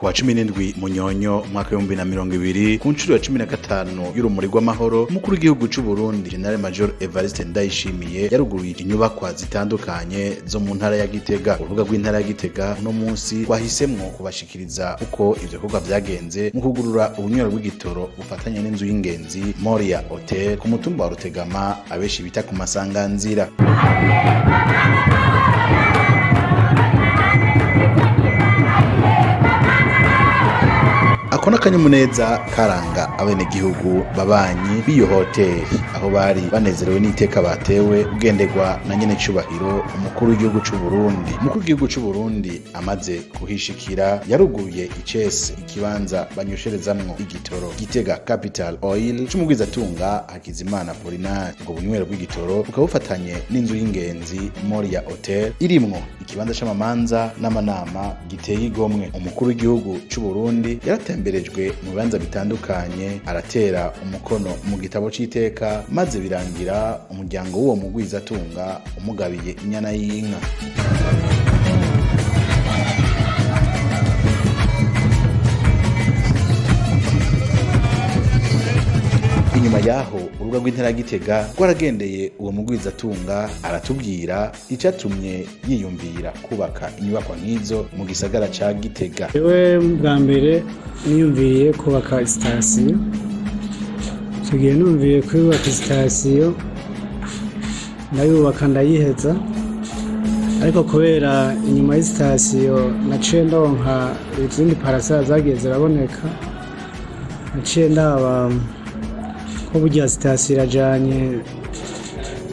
Kuwa 17 Munyonyo mwaka 2020 ku ncuro ya 15 y'urumuri rw'amahoro umukuru w'igihugu cy'u Burundi General Major Evariste Ndayishimiye yaruguruye inyubakwa zitandukanye zo mu ntara ya Gitega. Urubuga rw'intara ya Gitega no munsi twahisemwo kubashikiriza uko ivyo bikorwa vyagenze mu kugurura ubunywero bw'igitoro bufatanye n'inzu y'ingenzi Moria Hotel ku mutumba wa Rutegama abeshi bita ku Masanganzira. Akona kanyamuneza karanga abenegihugu babanyi b'iyo hoteli aho bari banezerewe n'iteka batewe ugendegwa na nyene cubahiro umukuru w'igihugu cy'u Burundi. Umukuru w'igihugu cy'u Burundi amaze kuhishikira yaruguruye icese ikibanza banyosherezamwo igitoro Gitega Capital Oil c'umugwizatunga Hakizimana Polinari. Ubwo bunywero bw'igitoro bukaba bufatanye n'inzu y'ingenzi Moria Hotel irimwo ikibanza c'amamanza n'amanama giteye igomwe. Umukuru w'igihugu cy'u Burundi yaratemberejwe mu bibanza bitandukanye aratera umukono mu gitabo c'iteka maze birangira umuryango w'uwo mugwizatunga umugabiye inyana y'inka. Inyuma yaho urubuga rw'intara ya Gitega rwaragendeye uwo mugwizatunga aratubwira icatumye yiyumvira kubaka inyubakwa nk'izo mu gisagara ca Gitega. Ewe bwa mbere niyumviye kubaka sitasiyo, tugiye numviye kubaka sitasiyo ndayubaka ndayiheza, ariko kubera inyuma y'isitasiyo naciye ndonka izindi parasera zagiye ziraboneka, naciye ndaba ko burya sitasiyo irajanye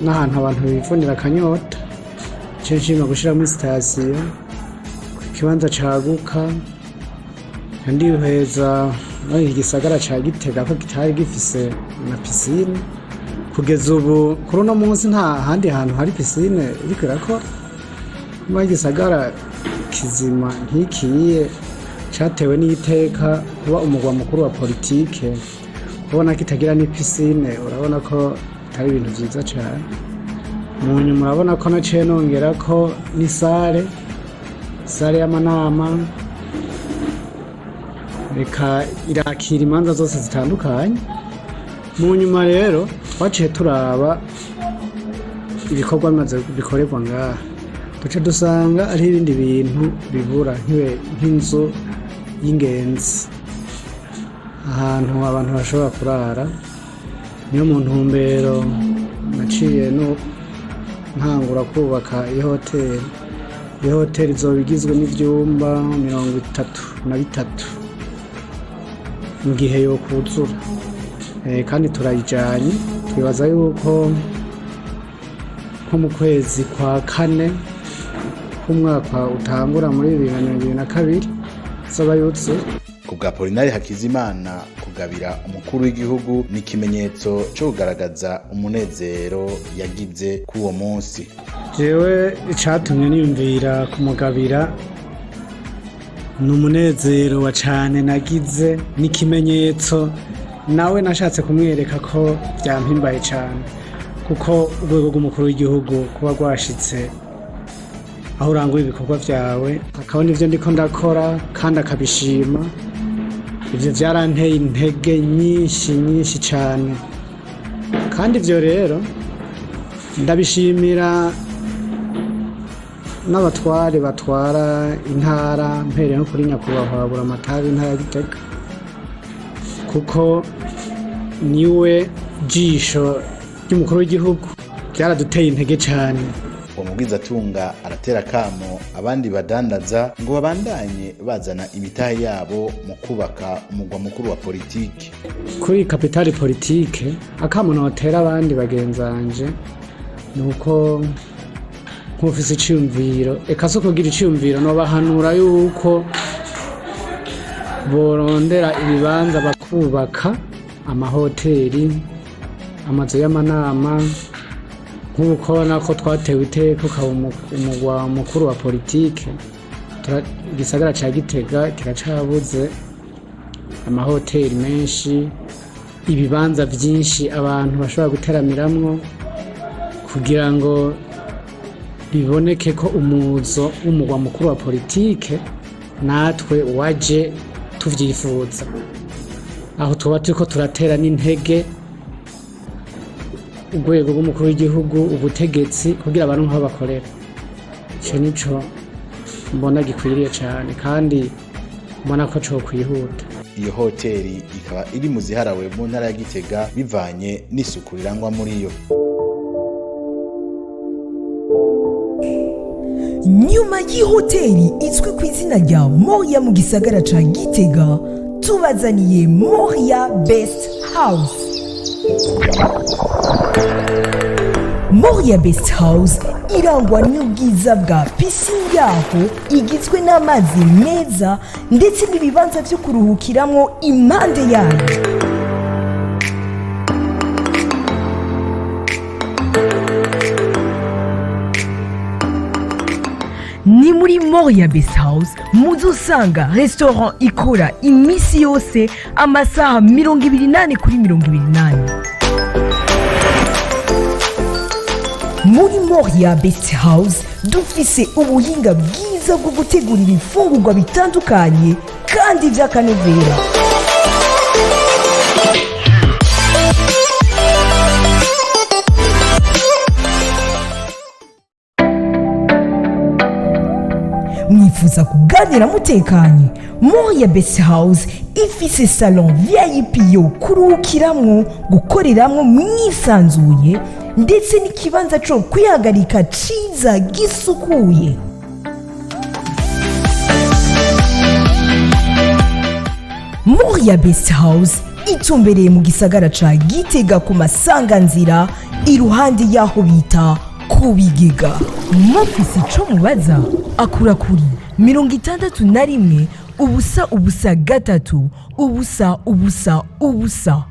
n'ahantu abantu bivunira akanyota, naciye nshima gushiramo sitasiyo ku kibanza caguka ndiheza no igisagara ca Gitega ko kitari gifise na piscine. Kugeza ubu kuri uno munsi nta handi hantu hari piscine iriko irakora. Mu gisagara kizima ntikiye catewe n'iteka kuba umugwa mukuru wa politike, kubona kitagira ni piscine urabona ko bitari ibintu vyiza cyane. Mu nyuma urabona ko naciye nongera ko ni sale y'amanama reka irakira imanza zose zitandukanye. Mu nyuma rero twaciye turaba ibikorwa bimaze bikorerwa ngaha, duce dusanga ari ibindi bintu bibura nk'inzu y'ingenzi, ahantu abantu bashobora kurara. Niyo mu ntumbero naciye no ntangura kubaka iyo hoteli. Iyo hoteli izoba igizwe n'ivyumba 33 mu gihe yo kuzura, kandi turayijanye. Twibaza yuko nko mu kwezi kwa kane k'umwaka utangura muri 2022 zoba yuzuye. Kubwa Polinari Hakizimana kugabira umukuru w'igihugu ni ikimenyetso cyo kugaragaza umunezero yagize ku uwo munsi. Jewe icatumye niyumvira kumugabira ni umunezero wa cane nagize, n'ikimenyetso nawe nashatse kumwereka ko byampimbaye cane, kuko urwego rw'umukuru w'igihugu kuba rwashitse aho uranguye ibikorwa vyawe akabona ivyo ndiko ndakora kandi akabishima, ivyo vyaranteye intege nyinshi cane. Kandi ivyo rero ndabishimira n'abatware batwara intara, mpereye no kuri nyakubahwa Buramatari intara ya Gitega, kuko niwe jisho ry'umukuru w'igihugu, byaraduteye intege cane. Uwo mugwizatunga aratera kamo abandi badandaza ngo babandanye bazana imitahe yabo mu kubaka umugwa mukuru wa politike. Kuri kapitali politike akamo notera abandi bagenzanje nuko nk'ufise iciyumviro, eka so kugira iciyumviro no bahanura yuko borondera ibibanza bakubaka amahoteli, amazu y'amanama, nk'ukubona ko twatewe iteka ukaba umugwa mukuru wa politike. Igisagara ca Gitega kiracabuze amahoteli menshi, ibibanza vyinshi abantu bashobora guteramiramwo, kugira ngo biboneke ko umuzo w'umugwa mukuru wa politike natwe waje tuvyifuza, aho tuba turiko turatera n'intege urwego rw'umukuru w'igihugu, ubutegetsi, kugira abantu nk'aho bakorera. Ico nico mbona gikwiriye cane kandi mbona ko co kwihuta. Iyo hoteli ikaba iri mu ziharawe mu ntara ya Gitega bivanye n'isuku rirangwa muri yo. Nyuma y'ihoteli izwi ku izina rya Moria mu gisagara ca Gitega, tubazaniye Moria Best House. Moria Best House irangwa n'ubwiza bwa pisine yaho igizwe n'amazi meza ndetse n'ibibanza byo kuruhukiramwo impande yayo. Ni muri Moria Best House muzosanga restaurant ikora imisi yose amasaha 28/28. Muri Moria Best House dufise ubuhinga bwiza bwo gutegurira ifungurwa bitandukanye kandi vy'akanovera. Mwifuza kuganira mutekanye? Moria Best House ifise salon VIP yo kuruhukiramwo, gukoreramwo mwisanzuye ndetse n'ikibanza cyo kwihagarika ciza gisukuye. Moria Best House itumbereye mu gisagara ca Gitega ku masanganzira iruhande yaho bita ku Bigega. Mufise ico mubaza akura kuri 61 ubusa 3 ubusa ubusa.